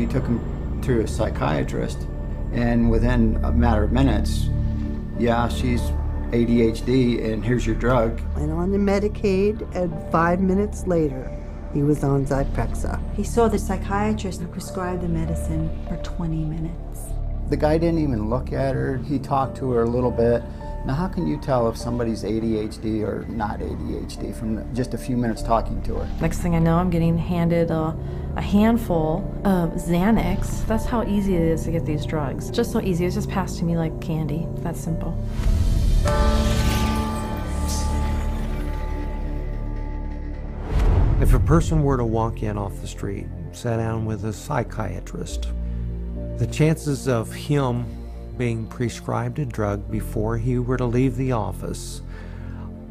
we took him to a psychiatrist, and within a matter of minutes, yeah, she's ADHD, and here's your drug. Went on the Medicaid, and 5 minutes later, he was on Zyprexa. He saw the psychiatrist who prescribed the medicine for 20 minutes. The guy didn't even look at her. He talked to her a little bit. Now, how can you tell if somebody's ADHD or not ADHD from just a few minutes talking to her? Next thing I know, I'm getting handed a handful of Xanax. That's how easy it is to get these drugs. Just so easy. It's just passed to me like candy. That's simple. If a person were to walk in off the street, sit down with a psychiatrist, the chances of him being prescribed a drug before he were to leave the office,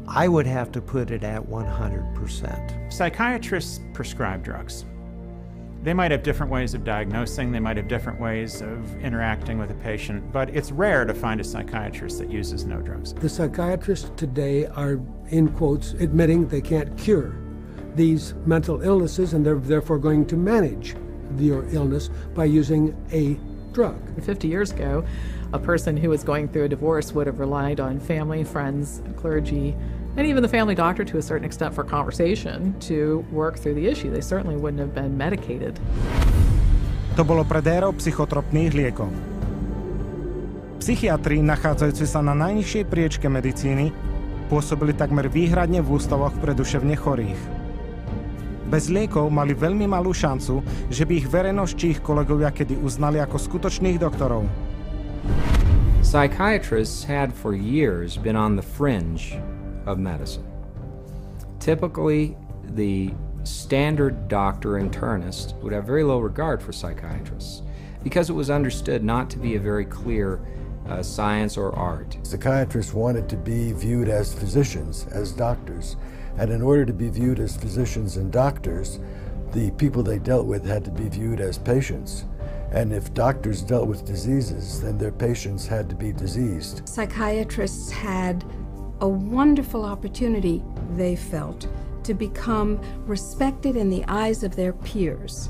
I would have to put it at 100%. Psychiatrists prescribe drugs. They might have different ways of diagnosing, they might have different ways of interacting with a patient, but it's rare to find a psychiatrist that uses no drugs. The psychiatrists today are, in quotes, admitting they can't cure these mental illnesses, and they're therefore going to manage your illness by using a drug. 50 years ago, a person who was going through a divorce would have relied on family, friends, clergy, and even the family doctor to a certain extent for conversation to work through the issue. They certainly wouldn't have been medicated. To bolo pred érou psychotropných liekov. Psychiatri, nachádzajúci sa na najnižšej priečke medicíny, pôsobili takmer výhradne v ústavoch pre duševne chorých. Bez liekov mali veľmi malú šancu, že by ich verejnosť či ich kolegovia kedy uznali ako skutočných doktorov. Psychiatrists had for years been on the fringe of medicine. Typically, the standard doctor internist would have very low regard for psychiatrists because it was understood not to be a very clear science or art. Psychiatrists wanted to be viewed as physicians, as doctors, and in order to be viewed as physicians and doctors, the people they dealt with had to be viewed as patients. And if doctors dealt with diseases, then their patients had to be diseased. Psychiatrists had a wonderful opportunity, they felt, to become respected in the eyes of their peers.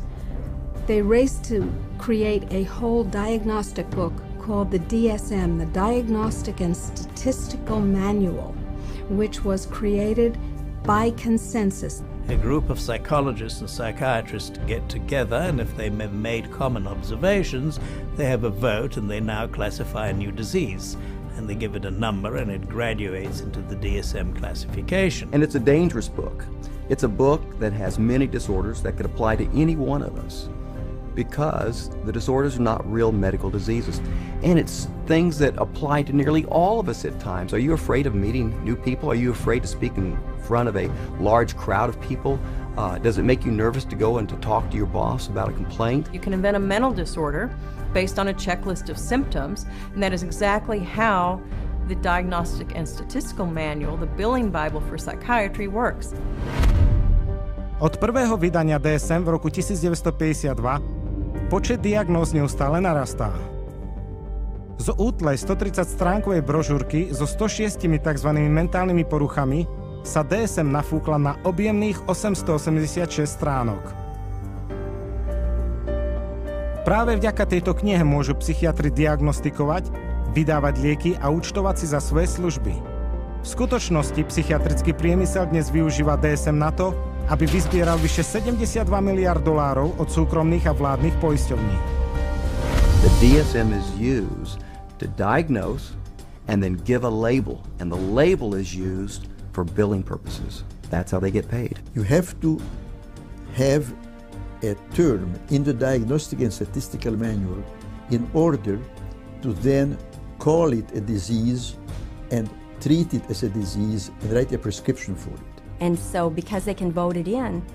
They raced to create a whole diagnostic book called the DSM, the Diagnostic and Statistical Manual, which was created by consensus. A group of psychologists and psychiatrists get together, and if they made common observations, they have a vote and they now classify a new disease. And they give it a number and it graduates into the DSM classification. And it's a dangerous book. It's a book that has many disorders that could apply to any one of us because the disorders are not real medical diseases. And it's things that apply to nearly all of us at times. Are you afraid of meeting new people? Are you afraid to speak in front of a large crowd of people? Does it make you nervous to go and to talk to your boss about a complaint? You can invent a mental disorder based on a checklist of symptoms, and that is exactly how the Diagnostic and Statistical Manual, the billing Bible for psychiatry, works. Od prvého vydania DSM v roku 1952 počet diagnóz neustále narastá. Z útlej 130-stránkovej brožúrky so 106 tzv. Mentálnymi poruchami sa DSM nafúkla na objemných 886 stránok. Práve vďaka tejto knihe môžu psychiatri diagnostikovať, vydávať lieky a účtovať si za svoje služby. V skutočnosti psychiatrický priemysel dnes využíva DSM na to, aby vyzbieral vyše $72 miliárd od súkromných a vládnych poisťovní. The DSM is used to diagnose and then give a label, and the label is used for billing purposes. That's how they get paid. You have to have a term in the Diagnostic and Statistical Manual in order to then call it a disease and treat it as a disease and write a prescription for it. And so because they can vote it in,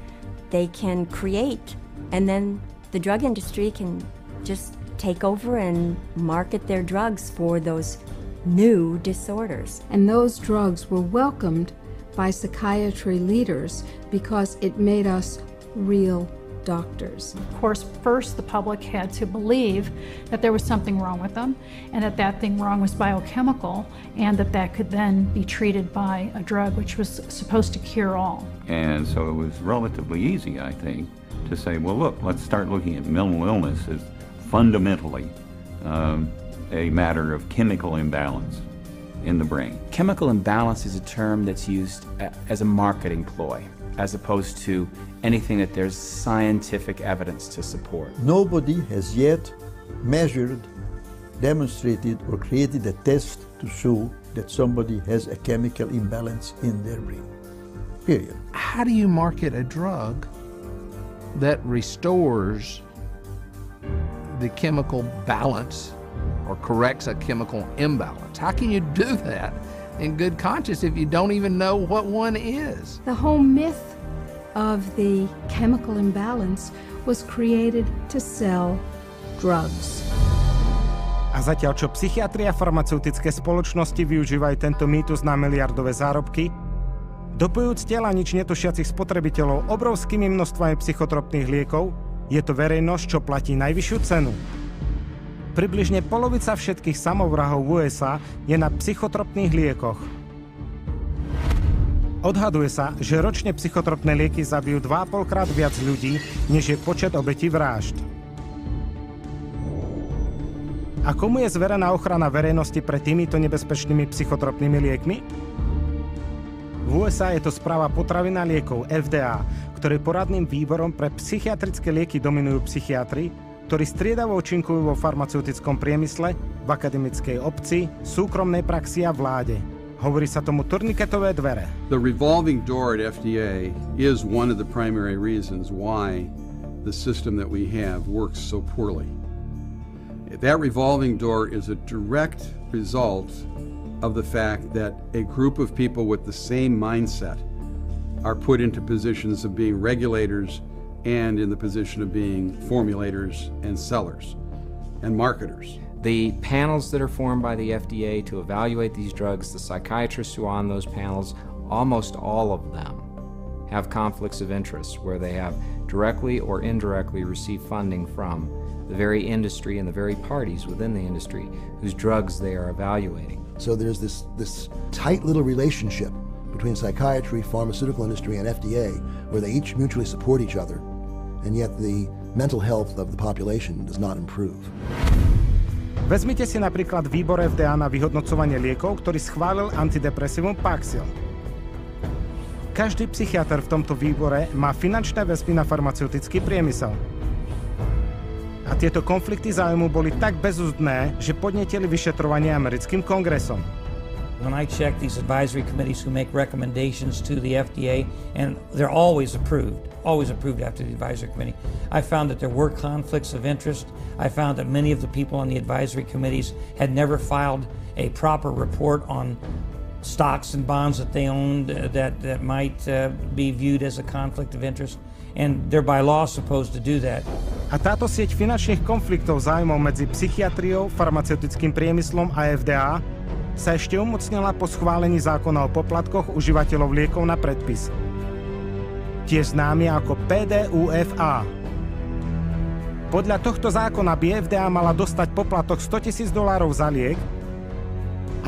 they can create, and then the drug industry can just take over and market their drugs for those new disorders. And those drugs were welcomed by psychiatry leaders because it made us real doctors. Of course, first the public had to believe that there was something wrong with them and that that thing wrong was biochemical and that that could then be treated by a drug which was supposed to cure all. And so it was relatively easy, I think, to say, well, look, let's start looking at mental illness as fundamentally a matter of chemical imbalance in the brain. Chemical imbalance is a term that's used as a marketing ploy, as opposed to anything that there's scientific evidence to support. Nobody has yet measured, demonstrated, or created a test to show that somebody has a chemical imbalance in their brain. Period. How do you market a drug that restores the chemical balance or corrects a chemical imbalance? How can you do that in good conscience if you don't even know what one is? The whole myth of the chemical imbalance was created to sell drugs. A zatiaľ čo psychiatri a farmaceutické spoločnosti využívajú tento mýtus na miliardové zárobky, dopujúc tela nič netušiacich spotrebiteľov obrovskými množstvami psychotropných liekov, je to verejnosť, čo platí najvyššiu cenu. Približne polovica všetkých samovrahov v USA je na psychotropných liekoch. Odhaduje sa, že ročne psychotropné lieky zabijú 2,5 krát viac ľudí, než je počet obetí vražd. A komu je zverená ochrana verejnosti pred týmito nebezpečnými psychotropnými liekmi? V USA je to správa potravina liekov FDA, ktorý poradným výborom pre psychiatrické lieky dominujú psychiatri, ktorí striedavo účinkujú vo farmaceutickom priemysle, v akademickej obci, súkromnej praxi a vláde. Hovorí sa tomu turniketové dvere. The revolving door at FDA is one of the primary reasons why the system that we have works so poorly. That revolving door is a direct result of the fact that a group of people with the same mindset are put into positions of being regulators and in the position of being formulators and sellers and marketers. The panels that are formed by the FDA to evaluate these drugs, the psychiatrists who are on those panels, almost all of them have conflicts of interest where they have directly or indirectly received funding from the very industry and the very parties within the industry whose drugs they are evaluating. So there's this tight little relationship between psychiatry, pharmaceutical industry, and FDA where they each mutually support each other, and yet the mental health of the population does not improve. Vezmite si napríklad výbor FDA na vyhodnocovanie liekov, ktorý schválil antidepresívum Paxil. Každý psychiatr v tomto výbore má finančné väzby na farmaceutický priemysel. A tieto konflikty záujmu boli tak bezúzdné, že podnietili vyšetrovanie americkým kongresom. When I check these advisory committees who make recommendations to the FDA, and they're always approved after the advisory committee, I found that there were conflicts of interest. I found that many of the people on the advisory committees had never filed a proper report on stocks and bonds that they owned that might be viewed as a conflict of interest. And they're by law supposed to do that. A táto sieť finančných konfliktov záujmov medzi psychiatriou, farmaceutickým priemyslom a FDA sa ešte umocnila po schválení zákona o poplatkoch užívateľov liekov na predpis. Tiež známy ako PDUFA. Podľa tohto zákona by FDA mala dostať poplatok $100,000 za liek,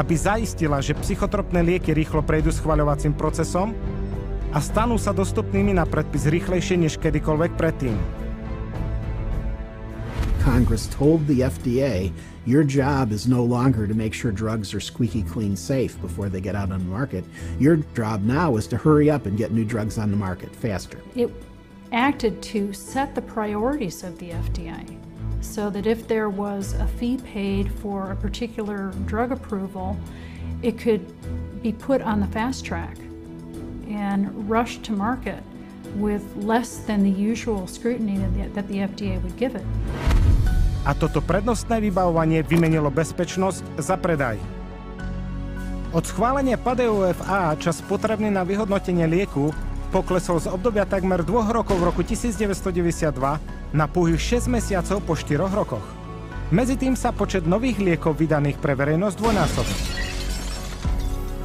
aby zaistila, že psychotropné lieky rýchlo prejdú schvaľovacím procesom a stanú sa dostupnými na predpis rýchlejšie než kedykoľvek predtým. Congress told the FDA, your job is no longer to make sure drugs are squeaky clean safe before they get out on the market. Your job now is to hurry up and get new drugs on the market faster. It acted to set the priorities of the FDA so that if there was a fee paid for a particular drug approval, it could be put on the fast track and rushed to market with less than the usual scrutiny that the FDA would give it. A toto prednostné vybavovanie vymenilo bezpečnosť za predaj. Od schválenia PDUFA čas potrebný na vyhodnotenie lieku poklesol z obdobia takmer 2 rokov v roku 1992 na pouhých 6 mesiacov po 4 rokoch. Medzi tým sa počet nových liekov vydaných pre verejnosť dvojnásobil.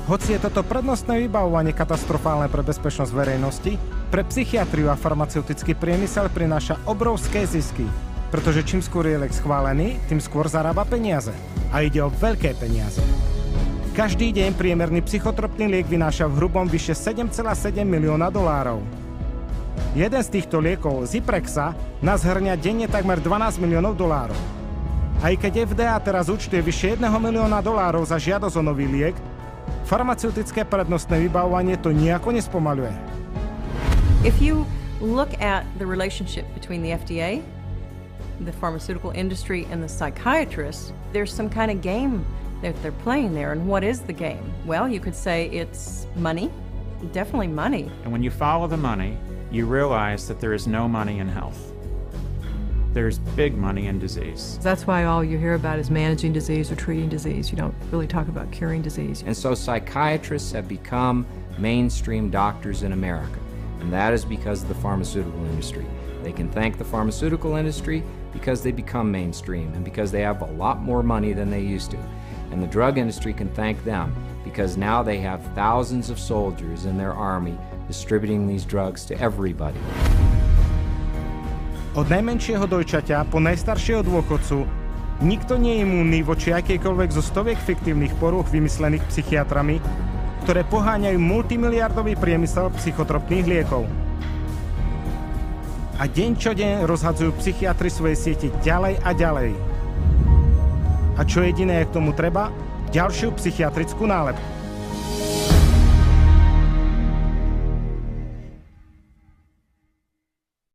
Hoci je toto prednostné vybavovanie katastrofálne pre bezpečnosť verejnosti, pre psychiatriu a farmaceutický priemysel prináša obrovské zisky, pretože čím skôr je liek schválený, tým skôr zarába peniaze. A ide o veľké peniaze. Každý deň priemerný psychotropný liek vynáša v hrubom vyše $7,7 milióna. Jeden z týchto liekov, Zyprexa, nás hrňa denne takmer $12 miliónov. Aj keď FDA teraz účtuje vyše $1 milióna za žiadosť o nový liek, farmaceutické prednostné vybavovanie to nejako nespomaľuje. If you look at the relationship between the FDA, the pharmaceutical industry, and the psychiatrists, there's some kind of game that they're playing there. And what is the game? Well, you could say it's money, definitely money. And when you follow the money, you realize that there is no money in health. There's big money in disease. That's why all you hear about is managing disease or treating disease. You don't really talk about curing disease. And so psychiatrists have become mainstream doctors in America. And that is because of the pharmaceutical industry. They can thank the pharmaceutical industry because they become mainstream and because they have a lot more money than they used to. And the drug industry can thank them because now they have thousands of soldiers in their army distributing these drugs to everybody. Od najmenšieho dojčaťa po najstaršieho dôchodcu nikto nie je imúnny voči akejkoľvek zo stoviek fiktívnych porúch vymyslených psychiatrami, ktoré poháňajú multimiliardový priemysel psychotropných liekov. A deň čo deň rozhadzujú psychiatri svoje siete ďalej a ďalej. A čo jediné je k tomu treba? Ďalšiu psychiatrickú nálepku.